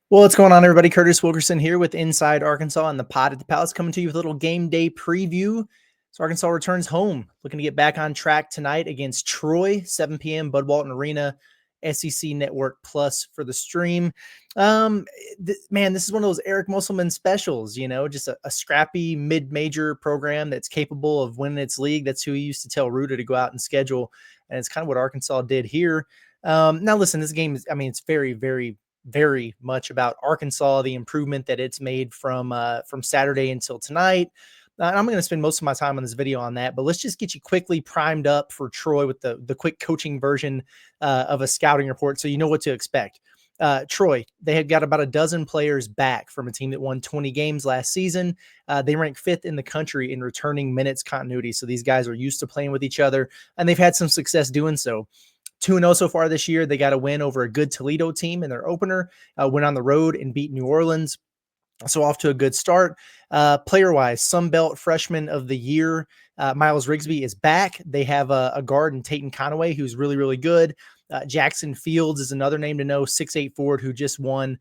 Well, what's going on, everybody? Curtis Wilkerson here with Inside Arkansas and the Pod at the Palace, coming to you with a little game day preview. So Arkansas returns home, looking to get back on track tonight against Troy, 7 p.m., Bud Walton Arena, SEC Network Plus for the stream. Man, this is one of those Eric Musselman specials, just a scrappy mid-major program that's capable of winning its league. That's who he used to tell Ruta to go out and schedule, and it's kind of what Arkansas did here. Now, listen, this game is, it's very, very much about Arkansas, the improvement that it's made from Saturday until tonight. And I'm going to spend most of my time on this video on that, but let's just get you quickly primed up for Troy with the quick coaching version of a scouting report, so you know what to expect. Troy, they had got about a dozen players back from a team that won 20 games last season. They rank 5th in the country in returning minutes continuity, so these guys are used to playing with each other, and they've had some success doing so. 2-0 so far this year. They got a win over a good Toledo team in their opener, went on the road and beat New Orleans. So off to a good start. Player-wise, Sun Belt Freshman of the Year, Miles Rigsby is back. They have a guard in Tayton Conaway who's really, really good. Jackson Fields is another name to know, 6'8" forward who just won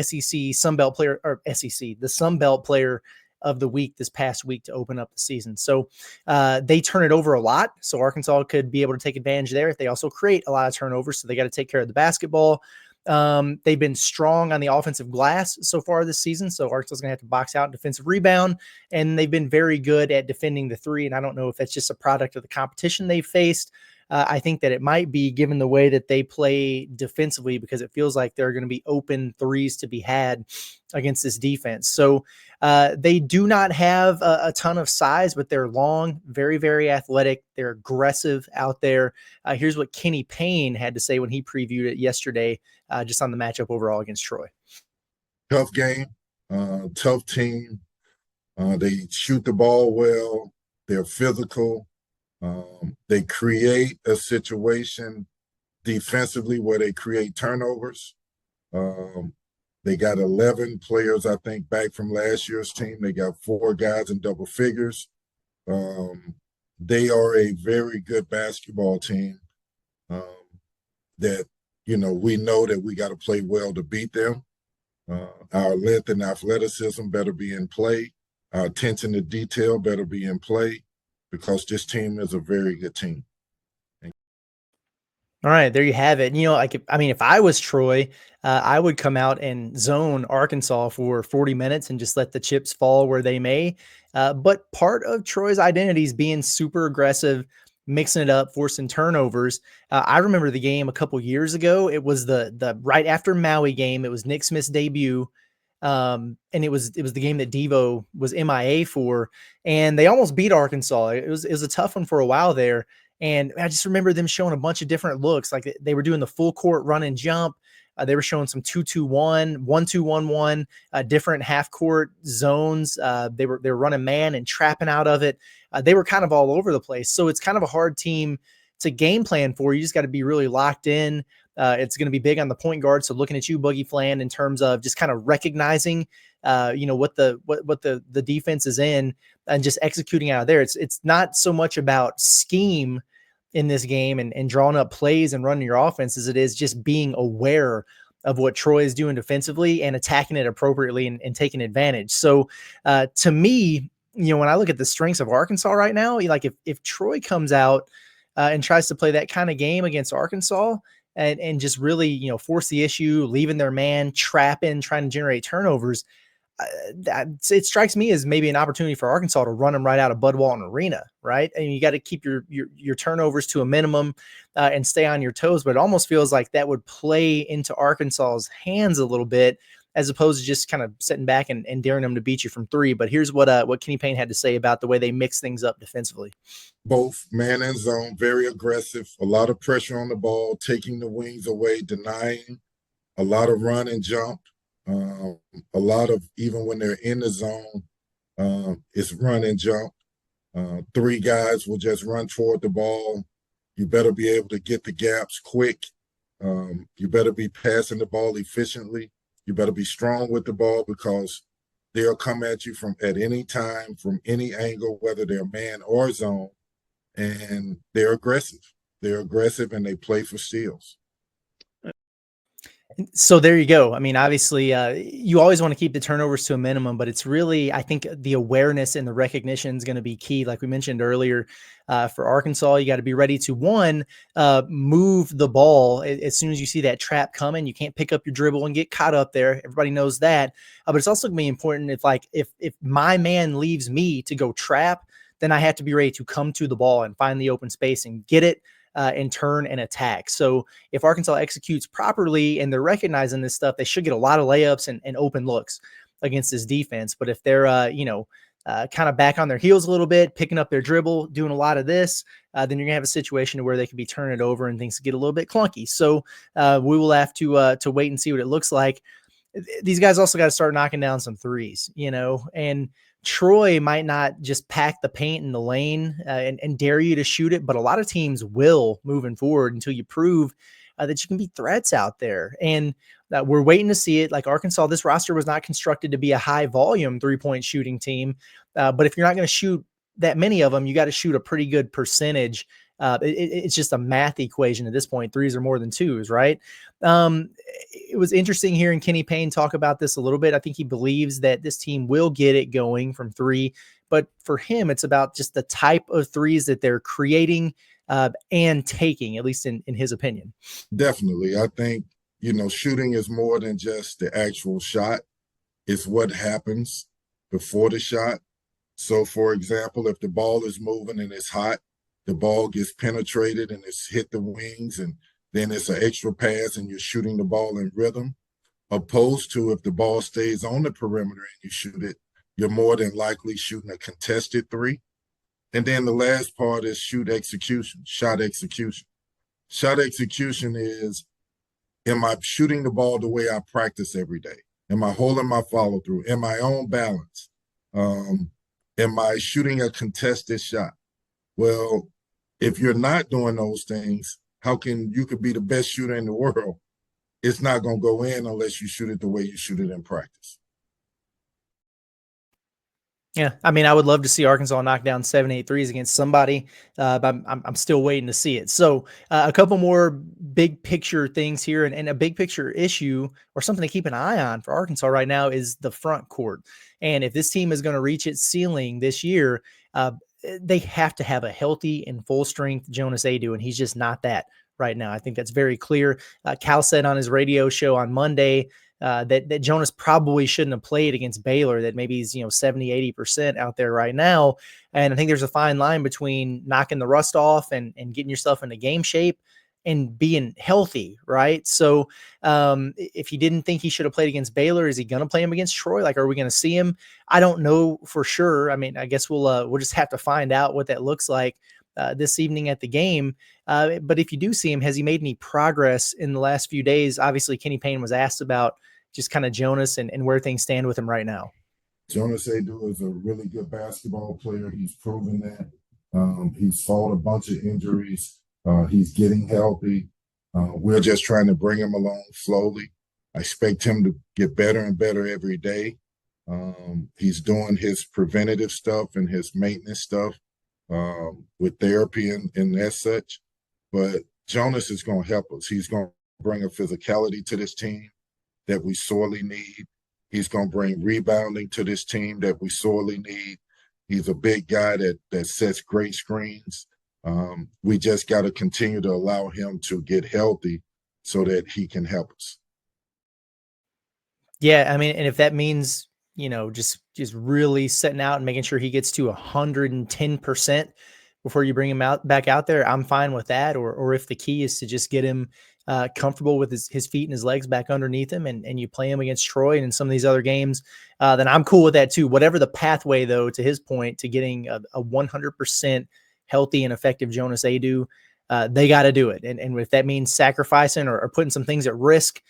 SEC Sun Belt player, or SEC, the Sun Belt player of the week this past week to open up the season. So they turn it over a lot. So Arkansas could be able to take advantage there. They also create a lot of turnovers, so they got to take care of the basketball. They've been strong on the offensive glass so far this season. So Arkansas is going to have to box out defensive rebound, and they've been very good at defending the three. And I don't know if that's just a product of the competition they've faced. I think that it might be, given the way that they play defensively, because it feels like there are going to be open threes to be had against this defense. So they do not have a ton of size, but they're long, very, very athletic. They're aggressive out there. Here's what Kenny Payne had to say when he previewed it yesterday, just on the matchup overall against Troy. Tough game, tough team. They shoot the ball well. They're physical. They create a situation defensively where they create turnovers. They got 11 players, I think, back from last year's team. They got 4 guys in double figures. They are a very good basketball team that, we know that we got to play well to beat them. Our length and athleticism better be in play. Our attention to detail better be in play, because this team is a very good team. All right, there you have it. If I was Troy, I would come out and zone Arkansas for 40 minutes and just let the chips fall where they may. But part of Troy's identity is being super aggressive, mixing it up, forcing turnovers. I remember the game a couple years ago. It was the right after Maui game. It was Nick Smith's debut. And it was the game that Devo was MIA for, and they almost beat Arkansas. It was a tough one for a while there. And I just remember them showing a bunch of different looks. Like they were doing the full court run and jump. They were showing some 2-2-1, 1-2-1-1, different half court zones. They were running man and trapping out of it. They were kind of all over the place. So it's kind of a hard team to game plan for. You just got to be really locked in. It's going to be big on the point guard. So looking at you, Boogie Flan, in terms of just kind of recognizing, what the defense is in and just executing out of there. It's not so much about scheme in this game and drawing up plays and running your offense as it is just being aware of what Troy is doing defensively and attacking it appropriately and taking advantage. So to me, when I look at the strengths of Arkansas right now, like if Troy comes out and tries to play that kind of game against Arkansas and just really, force the issue, leaving their man, trapping, trying to generate turnovers, it strikes me as maybe an opportunity for Arkansas to run them right out of Bud Walton Arena, right? And you got to keep your turnovers to a minimum and stay on your toes. But it almost feels like that would play into Arkansas's hands a little bit, as opposed to just kind of sitting back and daring them to beat you from 3. But here's what Kenny Payne had to say about the way they mix things up defensively. Both man and zone, very aggressive, a lot of pressure on the ball, taking the wings away, denying, a lot of run and jump. A lot of, even when they're in the zone, it's run and jump. 3 guys will just run toward the ball. You better be able to get the gaps quick. You better be passing the ball efficiently. You better be strong with the ball, because they'll come at you at any time, from any angle, whether they're man or zone, and they're aggressive. They're aggressive, and they play for steals. So there you go. I mean, obviously, you always want to keep the turnovers to a minimum, but it's really, I think, the awareness and the recognition is going to be key. Like we mentioned earlier, for Arkansas, you got to be ready to move the ball as soon as you see that trap coming. You can't pick up your dribble and get caught up there. Everybody knows that. But it's also going to be important if my man leaves me to go trap, then I have to be ready to come to the ball and find the open space and get it. And turn and attack. So if Arkansas executes properly and they're recognizing this stuff, they should get a lot of layups and open looks against this defense. But if they're, kind of back on their heels a little bit, picking up their dribble, doing a lot of this, then you're gonna have a situation where they could be turning it over and things get a little bit clunky. So we will have to wait and see what it looks like. These guys also got to start knocking down some threes, and Troy might not just pack the paint in the lane and dare you to shoot it, but a lot of teams will moving forward until you prove that you can be threats out there. And we're waiting to see it. Like Arkansas, this roster was not constructed to be a high volume 3-point shooting team. But if you're not going to shoot that many of them, you got to shoot a pretty good percentage. It's just a math equation at this point. Threes are more than twos, right? It was interesting hearing Kenny Payne talk about this a little bit. I think he believes that this team will get it going from three, but for him, it's about just the type of threes that they're creating and taking, at least in his opinion. Definitely. I think, shooting is more than just the actual shot. It's what happens before the shot. So, for example, if the ball is moving and it's hot, the ball gets penetrated and it's hit the wings, and then it's an extra pass and you're shooting the ball in rhythm, opposed to if the ball stays on the perimeter and you shoot it, you're more than likely shooting a contested three. And then the last part is shot execution. Shot execution is, am I shooting the ball the way I practice every day? Am I holding my follow through? Am I on balance? Am I shooting a contested shot? Well, if you're not doing those things, how can you could be the best shooter in the world? It's not going to go in unless you shoot it the way you shoot it in practice. Yeah, I mean, I would love to see Arkansas knock down 7, 8 threes against somebody, but I'm still waiting to see it. So a couple more big picture things here, and a big picture issue or something to keep an eye on for Arkansas right now is the front court. And if this team is going to reach its ceiling this year, they have to have a healthy and full strength Jonas Adu, and he's just not that right now. I think that's very clear. Cal said on his radio show on Monday that Jonas probably shouldn't have played against Baylor, that maybe he's 70, 80% out there right now. And I think there's a fine line between knocking the rust off and getting yourself into game shape and being healthy, right? So if he didn't think he should have played against Baylor, is he going to play him against Troy? Like, are we going to see him? I don't know for sure. I mean, I guess we'll just have to find out what that looks like this evening at the game. But if you do see him, has he made any progress in the last few days? Obviously, Kenny Payne was asked about just kind of Jonas and where things stand with him right now. Jonas Adu is a really good basketball player. He's proven that. He's fought a bunch of injuries. He's getting healthy. We're just trying to bring him along slowly. I expect him to get better and better every day. He's doing his preventative stuff and his maintenance stuff with therapy and as such. But Jonas is going to help us. He's going to bring a physicality to this team that we sorely need. He's going to bring rebounding to this team that we sorely need. He's a big guy that sets great screens. We just got to continue to allow him to get healthy so that he can help us. Yeah, I mean, and if that means, just really setting out and making sure he gets to 110% before you bring him back out there, I'm fine with that. Or if the key is to just get him comfortable with his feet and his legs back underneath him and you play him against Troy and in some of these other games, then I'm cool with that too. Whatever the pathway, though, to his point, to getting a 100% healthy and effective Jonas Adu, they got to do it. And if that means sacrificing or putting some things at risk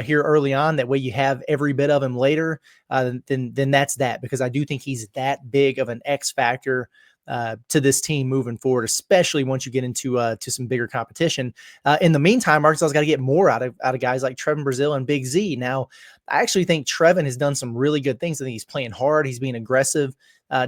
here early on, that way you have every bit of him later, then that's that, because I do think he's that big of an X factor to this team moving forward, especially once you get into to some bigger competition. In the meantime, Arkansas's got to get more out of guys like Trevin Brazile and Big Z. Now, I actually think Trevin has done some really good things. I think he's playing hard. He's being aggressive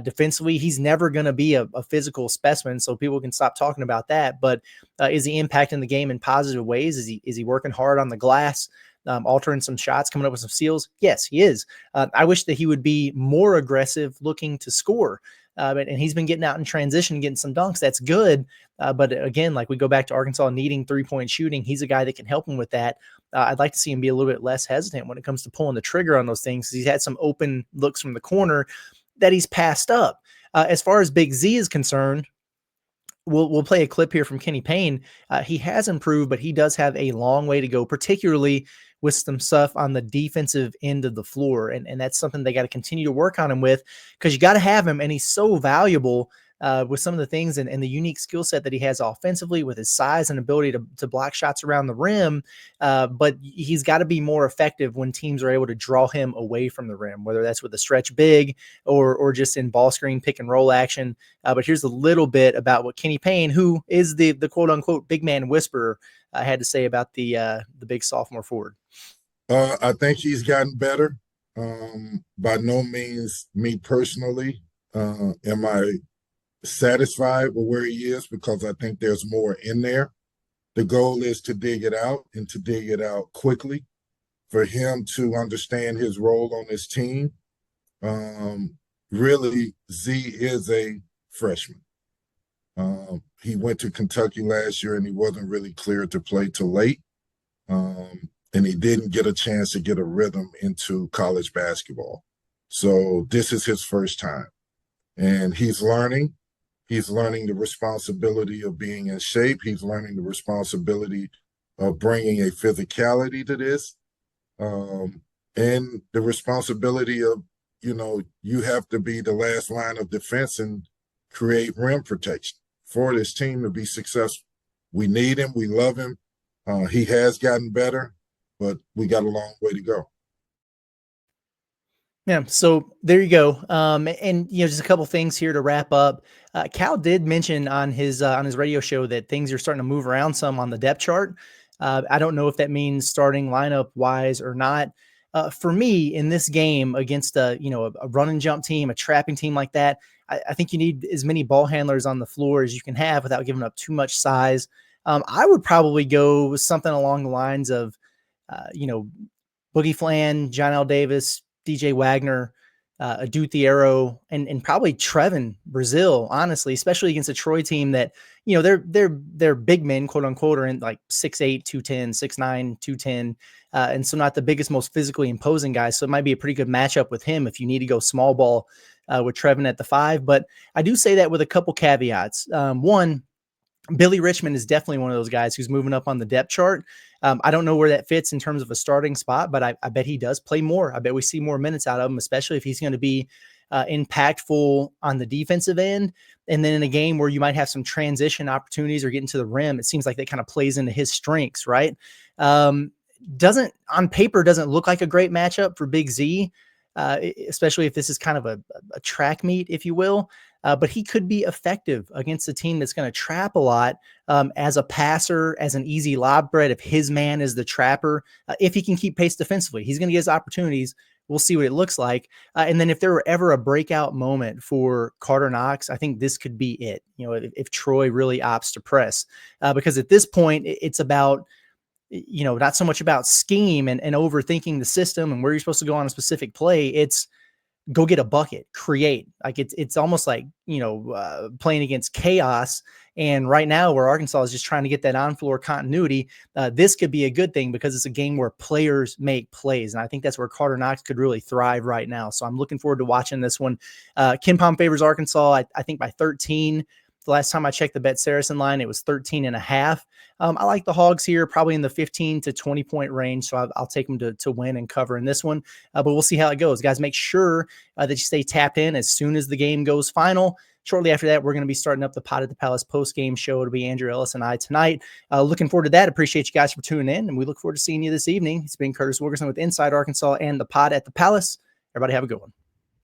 defensively. He's never going to be a physical specimen, so people can stop talking about that. But is he impacting the game in positive ways? Is he working hard on the glass? altering some shots, coming up with some steals? Yes, he is. I wish that he would be more aggressive looking to score. And he's been getting out in transition, getting some dunks. That's good. But again, like we go back to Arkansas needing 3-point shooting, he's a guy that can help him with that. I'd like to see him be a little bit less hesitant when it comes to pulling the trigger on those things. He's had some open looks from the corner that he's passed up. As far as Big Z is concerned, we'll play a clip here from Kenny Payne. He has improved, but he does have a long way to go, particularly with some stuff on the defensive end of the floor. And that's something they got to continue to work on him with, because you got to have him. And he's so valuable with some of the things and the unique skill set that he has offensively with his size and ability to block shots around the rim. But he's got to be more effective when teams are able to draw him away from the rim, whether that's with a stretch big or just in ball screen, pick and roll action. But here's a little bit about what Kenny Payne, who is the quote unquote big man whisperer, had to say about the big sophomore forward. I think he's gotten better. By no means, me personally, am I satisfied with where he is, because I think there's more in there. The goal is to dig it out, and to dig it out quickly, for him to understand his role on this team. Really, Z is a freshman. He went to Kentucky last year and he wasn't really cleared to play till late. And he didn't get a chance to get a rhythm into college basketball. So this is his first time. And he's learning. He's learning the responsibility of being in shape. He's learning the responsibility of bringing a physicality to this. And the responsibility of, you have to be the last line of defense and create rim protection for this team to be successful. We need him. We love him. He has gotten better, but we got a long way to go. Yeah, so there you go. And just a couple things here to wrap up. Cal did mention on his radio show that things are starting to move around some on the depth chart. I don't know if that means starting lineup wise or not. For me, in this game against a run and jump team, a trapping team like that, I think you need as many ball handlers on the floor as you can have without giving up too much size. I would probably go with something along the lines of, Boogie Flan, John L. Davis, DJ Wagner, Adu Thiero, and probably Trevin Brazil, honestly, especially against a Troy team that, they're big men, quote unquote, are in like 6'8", 210, 6'9", 210. And so not the biggest, most physically imposing guys. So it might be a pretty good matchup with him if you need to go small ball with Trevin at the 5. But I do say that with a couple caveats. One, Billy Richmond is definitely one of those guys who's moving up on the depth chart. I don't know where that fits in terms of a starting spot, but I bet he does play more. I bet we see more minutes out of him, especially if he's going to be impactful on the defensive end. And then in a game where you might have some transition opportunities or getting to the rim, it seems like that kind of plays into his strengths, right? Doesn't on paper look like a great matchup for Big Z, especially if this is kind of a track meet, if you will. But he could be effective against a team that's going to trap a lot as a passer, as an easy lob threat. If his man is the trapper, if he can keep pace defensively, he's going to get his opportunities. We'll see what it looks like. And then if there were ever a breakout moment for Carter Knox, I think this could be it. If Troy really opts to press, because at this point it's about, not so much about scheme and overthinking the system and where you're supposed to go on a specific play. It's go get a bucket, create. Like it's almost like, playing against chaos. And right now where Arkansas is just trying to get that on floor continuity, this could be a good thing because it's a game where players make plays. And I think that's where Carter Knox could really thrive right now. So I'm looking forward to watching this one. Ken Pom favors Arkansas, I think by 13. The last time I checked the Bet Saracen line, it was 13.5. I like the Hogs here, probably in the 15 to 20 point range. So I'll take them to win and cover in this one. But we'll see how it goes. Guys, make sure that you stay tapped in as soon as the game goes final. Shortly after that, we're going to be starting up the Pot at the Palace post-game show. It'll be Andrew Ellis and I tonight. Looking forward to that. Appreciate you guys for tuning in, and we look forward to seeing you this evening. It's been Curtis Wilkerson with Inside Arkansas and the Pot at the Palace. Everybody have a good one.